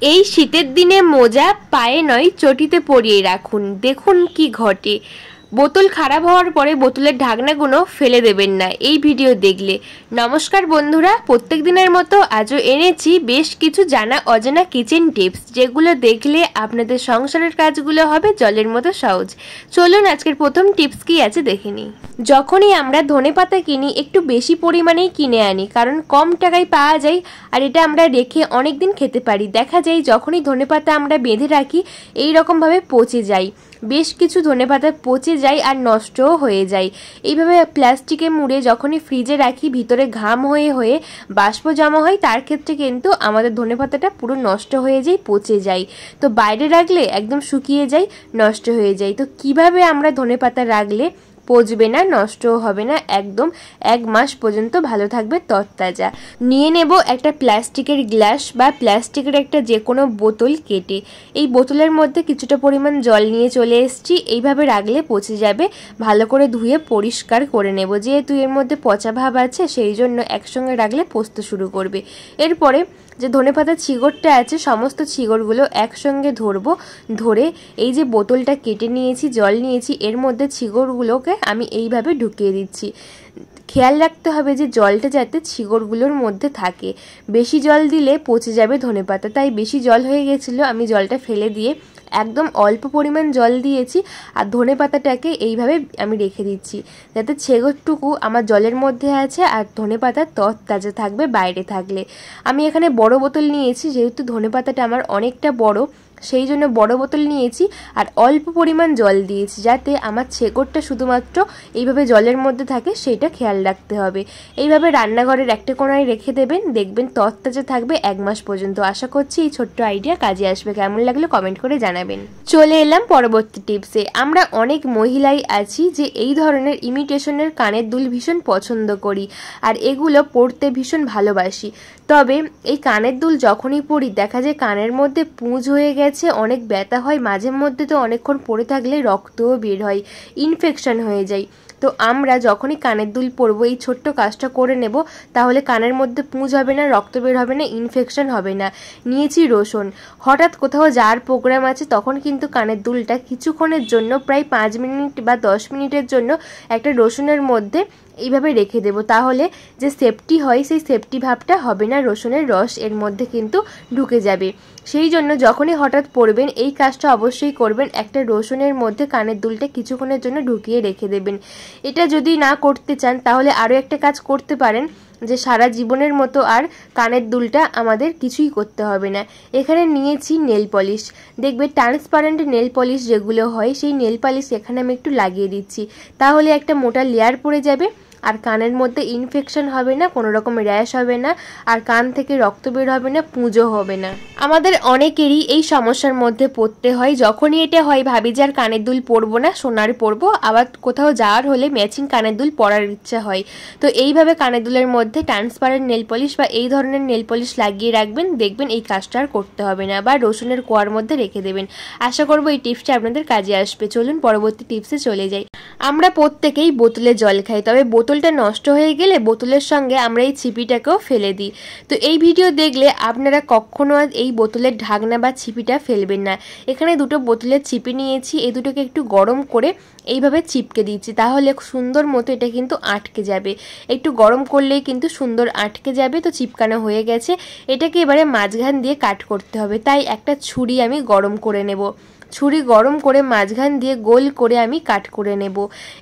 এই শীতের দিনে মোজা পায়ে নয় চটিতে পরিয়ে রাখুন, দেখুন কি ঘটে। বোতল খারাপ হওয়ার পরে বোতলের ঢাকনাগুলো ফেলে দেবেন না এই ভিডিও দেখলে। নমস্কার বন্ধুরা, প্রত্যেক দিনের মতো আজও এনেছি বেশ কিছু জানা অজানা কিচেন টিপস, যেগুলো দেখলে আপনাদের সংসারের কাজগুলো হবে জলের মতো সহজ। চলুন আজকের প্রথম টিপস কি আছে দেখে নিই। যখনই আমরা ধনেপাতা কিনি একটু বেশি পরিমাণেই কিনে আনি, কারণ কম টাকায় পাওয়া যায় আর এটা আমরা রেখে অনেক দিন খেতে পারি। দেখা যায় যখনই ধনেপাতা আমরা বেঁধে রাখি এই রকমভাবে পচে যায়, বেশ কিছু ধনেপাতা পচে যায় আর নষ্টও হয়ে যায়। এইভাবে প্লাস্টিকে মুড়ে যখনই ফ্রিজে রাখি ভিতরে ঘাম হয়ে হয়ে বাষ্প জমা হয়, তার ক্ষেত্রে কিন্তু আমাদের ধনেপাতাটা পুরো নষ্ট হয়ে যায়, পচে যায়। তো বাইরে রাখলে একদম শুকিয়ে যায়, নষ্ট হয়ে যায়। তো কিভাবে আমরা ধনেপাতা রাখলে পচবে না, নষ্টও হবে না, একদম 1 মাস পর্যন্ত ভালো থাকবে তরতাজা। নিয়ে নেব একটা প্লাস্টিকের গ্লাস বা প্লাস্টিকের একটা যে কোনো বোতল কেটে। এই বোতলের মধ্যে কিছুটা পরিমাণ জল নিয়ে চলে এসেছি। এইভাবে রাখলে পচে যাবে। ভালো করে ধুয়ে পরিষ্কার করে নেব, যেহেতু এর মধ্যে পচা ভাব আছে সেই জন্য একসঙ্গে রাখলে পচতে শুরু করবে। এরপরে যে ধনেপাতার ছিগড়টা আছে সমস্ত ছিগড়গুলো একসঙ্গে ধরবো। ধরে এই যে বোতলটা কেটে নিয়েছি, জল নিয়েছি, এর মধ্যে ছিগড়গুলোকে আমি এইভাবে ঢুকিয়ে দিচ্ছি। খেয়াল রাখতে হবে যে জলটা যাতে ছিগড়গুলোর মধ্যে থাকে। বেশি জল দিলে পচে যাবে ধনেপাতা, তাই বেশি জল হয়ে গেছিলো, আমি জলটা ফেলে দিয়ে একদম অল্প পরিমাণ জল দিয়েছি। আর ধনেপাতাটাকে এইভাবে আমি রেখে দিচ্ছি যাতে ছিগড়টুকু আমার জলের মধ্যে আছে আর ধনেপাতা তরতাজা থাকবে বাইরে থাকলে। আমি এখানে বড় বোতল নিয়েছি, যেহেতু ধনেপাতাটা আমার অনেকটা বড় সেই জন্য বড় বোতল নিয়েছি আর অল্প পরিমাণ জল দিয়েছি, যাতে আমার ছেকড়টা শুধুমাত্র এইভাবে জলের মধ্যে থাকে সেইটা খেয়াল রাখতে হবে। এইভাবে রান্নাঘরের একটা কোণায় রেখে দেবেন, দেখবেন তরতাজা থাকবে 1 মাস পর্যন্ত। আশা করছি এই ছোট্ট আইডিয়া কাজে আসবে। কেমন লাগলো কমেন্ট করে জানাবেন। চলে এলাম পরবর্তী টিপসে। আমরা অনেক মহিলাই আছি যে এই ধরনের ইমিটেশনের কানের দুল ভীষণ পছন্দ করি আর এগুলো পরতে ভীষণ ভালোবাসি। তবে এই কানের দুল যখনই পরি দেখা যায় কানের মধ্যে পুঁজ হয়ে গেছে, অনেক ব্যথা হয়, মাঝে মধ্যে তো অনেকক্ষণ পরে থাকলে রক্তও বের হয়, ইনফেকশন হয়ে যায়। তো আমরা যখনই কানের দুল পরবো এই ছোট্ট কাজটা করে নেব, তাহলে কানের মধ্যে পুঁজ হবে না, রক্ত বের হবে না, ইনফেকশন হবে না। নিয়েছি রসুন। হঠাৎ কোথাও যাওয়ার প্রোগ্রাম আছে তখন কিন্তু কানের দুলটা কিছুক্ষণের জন্য প্রায় 5 মিনিট বা 10 মিনিটের জন্য একটা রসুনের মধ্যে এইভাবে রেখে দেব, তাহলে যে সেফটি হয় সেই সেফটি ভাবটা হবে না, রসুনের রস এর মধ্যে কিন্তু ঢুকে যাবে। সেই জন্য যখনই হঠাৎ পরবেন এই কাজটা অবশ্যই করবেন, একটা রসুনের মধ্যে কানের দুলটা কিছুক্ষণের জন্য ঢুকিয়ে রেখে দেবেন। এটা যদি না করতে চান তাহলে আরও একটা কাজ করতে পারেন, যে সারা জীবনের মতো আর কানের দুলটা আমাদের কিছুই করতে হবে না। এখানে নিয়েছি নেল পলিশ। দেখবে ট্রান্সপারেন্ট নেল পলিশ যেগুলো হয় সেই নেল পলিশ এখানে আমি একটু লাগিয়ে দিচ্ছি, তাহলে একটা মোটা লেয়ার পড়ে যাবে আর কানের মধ্যে ইনফেকশন হবে না, কোনো রকম র্যাশ হবে না, আর কান থেকে রক্ত বের হবে না, পুঁজও হবে না। আমাদের অনেকেরই এই সমস্যার মধ্যে পড়তে হয়। যখনই এটা হয় ভাবি যে আর কানের দুল পরবো না, সোনার পরবো, আবার কোথাও যাওয়ার হলে ম্যাচিং কানের দুল পরার ইচ্ছা হয়। তো এইভাবে কানের দুলের মধ্যে ট্রান্সপারেন্ট নেল পলিশ বা এই ধরনের নেল পলিশ লাগিয়ে রাখবেন, দেখবেন এই কাজটা আর করতে হবে না। বা রসুনের কোয়ার মধ্যে রেখে দেবেন। আশা করবো এই টিপসটা আপনাদের কাজে আসবে। চলুন পরবর্তী টিপসে চলে যাই। আমরা প্রত্যেকেই বোতলে জল খাই, তবে বোতলটা নষ্ট হয়ে গেলে বোতলের সঙ্গে আমরা এই ছিপিটাকেও ফেলে দিই। তো এই ভিডিও দেখলে আপনারা কখনো এই বোতলের ঢাকনা বা ছিপিটা ফেলবেন না। এখানে দুটো বোতলের ছিপি নিয়েছি, এই দুটোকে একটু গরম করে এইভাবে চিপকে দিচ্ছি, তাহলে সুন্দর মতো এটা কিন্তু আটকে যাবে। একটু গরম করলেই কিন্তু সুন্দর আটকে যাবে। তো চিপকানো হয়ে গেছে, এটাকে এবারে মাঝখান দিয়ে কাট করতে হবে, তাই একটা ছুরি আমি গরম করে নেব। ছুরি গরম করে মাঝখান দিয়ে গোল করে আমি কাট করে নেব।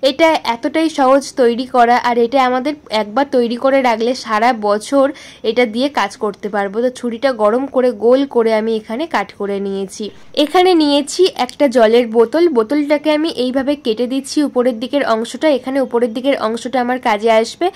এটা এতটাই সহজ তৈরি করা, আর এটা আমাদের একবার তৈরি করে রাখলে সারা বছর এটা দিয়ে কাজ করতে পারবো। তো ছুরিটা গরম করে গোল করে আমি এখানে কাট করে নিয়েছি। এখানে নিয়েছি একটা জলের বোতল। বোতলটাকে আমি এইভাবে কেটে দিচ্ছি উপরের দিকের অংশটা, এখানে উপরের দিকের অংশটা আমার কাজে আসবে।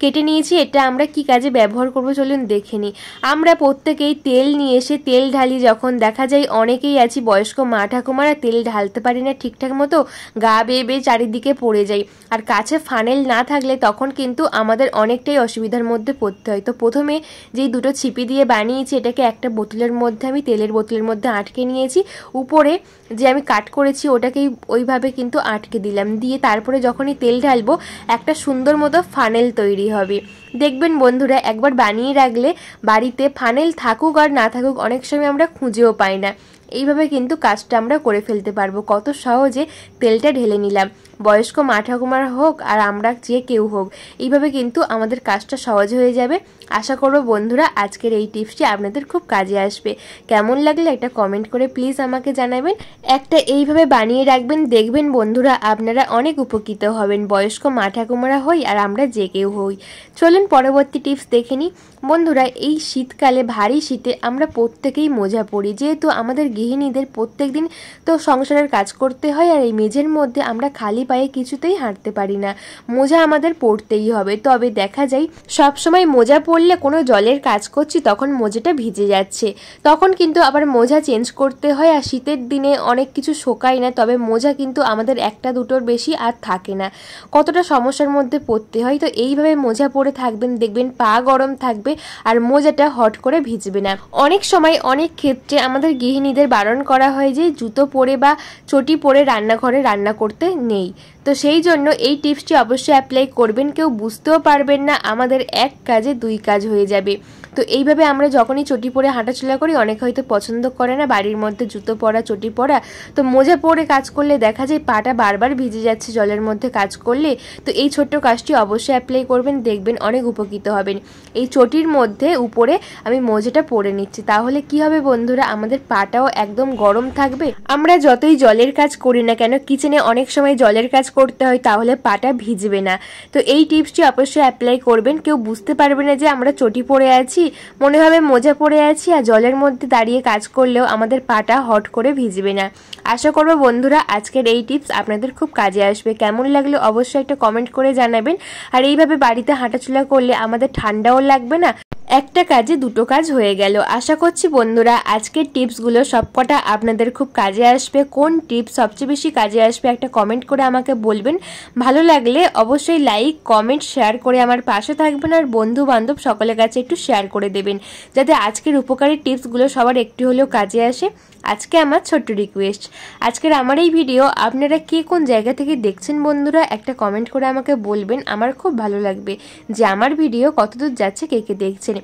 কেটে নিয়েছি, এটা আমরা কি কাজে ব্যবহার করব চলুন দেখে নিই। আমরা প্রত্যেকেই তেল নিয়ে এসে তেল ঢালি, যখন দেখা যায় অনেকেই আছি বয়স্ক মা ঠাকুমারা তেল ঢালতে পারি না ঠিকঠাক মতো, গা বেয়ে বেয়ে চারিদিকে পড়ে যায়, আর কাছে ফানেল না থাকলে তখন কিন্তু আমাদের অনেকটাই অসুবিধার মধ্যে পড়তে হয়। তো প্রথমে যেই দুটো ছিপি দিয়ে বানিয়েছি এটাকে একটা বোতলের মধ্যে আমি তেলের বোতলের মধ্যে আটকে নিয়েছি, উপরে যে আমি কাট করেছি ওটাকেই ওইভাবে কিন্তু আটকে দিলাম, দিয়ে তারপরে যখনই তেল ঢালবো একটা সুন্দর মতো ফানেল তৈরি হবে। দেখবেন বন্ধুরা একবার বানিয়ে রাখলে বাড়িতে ফানেল থাকুক আর না থাকুক অনেক সময় আমরা খুঁজেও পাই না। এইভাবে কিন্তু কাজটা আমরা করে ফেলতে পারবো। কত সহজে তেলটা ঢেলে নিলাম, বয়স্ক মা ঠাকুমার হোক আর আমরা যে কেউ হোক, এইভাবে কিন্তু আমাদের কাজটা সহজ হয়ে যাবে। আশা করব বন্ধুরা আজকের এই টিপসটি আপনাদের খুব কাজে আসবে। কেমন লাগলে একটা কমেন্ট করে প্লিজ আমাকে জানাবেন। একটা এইভাবে বানিয়ে রাখবেন, দেখবেন বন্ধুরা আপনারা অনেক উপকৃত হবেন, বয়স্ক মা ঠাকুমারা হই আর আমরা যে কেউ হই। চলুন পরবর্তী টিপস দেখে নিই। বন্ধুরা এই শীতকালে ভারী শীতে আমরা প্রত্যেকেই মোজা পরি, যেহেতু আমাদের গৃহিণীদের প্রত্যেক দিন তো সংসারের কাজ করতে হয় আর এই মেঝের মধ্যে আমরা খালি পায়ে কিছুতেই হাঁটতে পারি না, মোজা আমাদের পরতেই হবে। তবে দেখা যায় সবসময় মোজা পরলে কোনো জলের কাজ করছি তখন মোজাটা ভিজে যাচ্ছে, তখন কিন্তু আবার মোজা চেঞ্জ করতে হয় আর শীতের দিনে অনেক কিছু শোকায় না, তবে মোজা কিন্তু আমাদের একটা দুটোর বেশি আর থাকে না, কতটা সমস্যার মধ্যে পড়তে হয়। তো এইভাবে মোজা পরে থাকবেন, দেখবেন পা গরম থাকবে আর মোজাটা হট করে ভিজবে না। অনেক সময় অনেক ক্ষেত্রে আমাদের গৃহিণীদের বারণ করা হয় যে জুতো পরে বা চটি পরে রান্নাঘরে রান্না করতে নেই, তো সেই জন্য এই টিপসটি অবশ্যই অ্যাপ্লাই করবেন। কেউ বুঝতেও পারবেন না, আমাদের এক কাজে দুই কাজ হয়ে যাবে। তো এইভাবে আমরা যখনই চটি পরে হাঁটাচলা করি, অনেকে হয়তো পছন্দ করে না বাড়ির মধ্যে জুতো পরা চটি পরা, তো মোজা পরে কাজ করলে দেখা যায় পাটা বারবার ভিজে যাচ্ছে জলের মধ্যে কাজ করলে। তো এই ছোট্ট কাজটি অবশ্যই অ্যাপ্লাই করবেন, দেখবেন অনেক উপকৃত হবেন। এই চটির মধ্যে উপরে আমি মোজাটা পরে নিচ্ছি, তাহলে কি হবে বন্ধুরা, আমাদের পাটাও একদম গরম থাকবে। আমরা যতই জলের কাজ করি না কেন, কিচেনে অনেক সময় জলের কাজ করতে হয়, তাহলে পাটা ভিজবে না। তো এই টিপসটি অবশ্যই অ্যাপ্লাই করবেন। কেউ বুঝতে পারবে না যে আমরা চটি পরে আছি, মনে হবে মোজা পরে আছি, আর জলের মধ্যে দাঁড়িয়ে কাজ করলেও আমাদের পাটা হট করে ভিজবে না। আশা করব বন্ধুরা আজকের এই টিপস আপনাদের খুব কাজে আসবে। কেমন লাগলো অবশ্যই একটা কমেন্ট করে জানাবেন। আর এইভাবে বাড়িতে হাঁটাচলা করলে আমাদের ঠান্ডাও লাগবে না, একটা কাজে দুটো কাজ হয়ে গেল। আশা করছি বন্ধুরা আজকের টিপসগুলো সবকটা আপনাদের খুব কাজে আসবে। কোন টিপস সবচেয়ে বেশি কাজে আসবে একটা কমেন্ট করে আমাকে বলবেন। ভালো লাগলে অবশ্যই লাইক কমেন্ট শেয়ার করে আমার পাশে থাকবেন, আর বন্ধু বান্ধব সকলের কাছে একটু শেয়ার করে দেবেন, যাতে আজকের উপকারী টিপসগুলো সবার একটু হলেও কাজে আসে। আজকে আমার ছোট্ট রিকোয়েস্ট, আজকের আমার এই ভিডিও আপনারা কে কোন জায়গা থেকে দেখছেন বন্ধুরা একটা কমেন্ট করে আমাকে বলবেন। আমার খুব ভালো লাগবে যে আমার ভিডিও কতদূর যাচ্ছে, কে কে দেখছেন।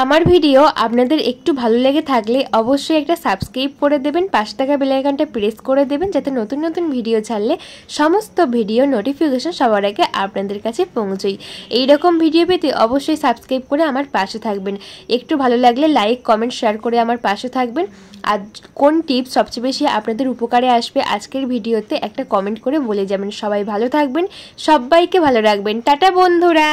আমার ভিডিও আপনাদের একটু ভালো লেগে থাকলে অবশ্যই একটা সাবস্ক্রাইব করে দেবেন, পাশে থাকা বেল আইকনটা প্রেস করে দেবেন, যাতে নতুন নতুন ভিডিও ছাড়লে সমস্ত ভিডিও নোটিফিকেশন সবার আগে আপনাদের কাছে পৌঁছয়। এইরকম ভিডিও পেতে অবশ্যই সাবস্ক্রাইব করে আমার পাশে থাকবেন। একটু ভালো লাগলে লাইক কমেন্ট শেয়ার করে আমার পাশে থাকবেন। আর কোন টিপস সবচেয়ে বেশি আপনাদের উপকারে আসবে আজকের ভিডিওতে একটা কমেন্ট করে বলে যাবেন। সবাই ভালো থাকবেন, সবাইকে ভালো রাখবেন। টাটা বন্ধুরা।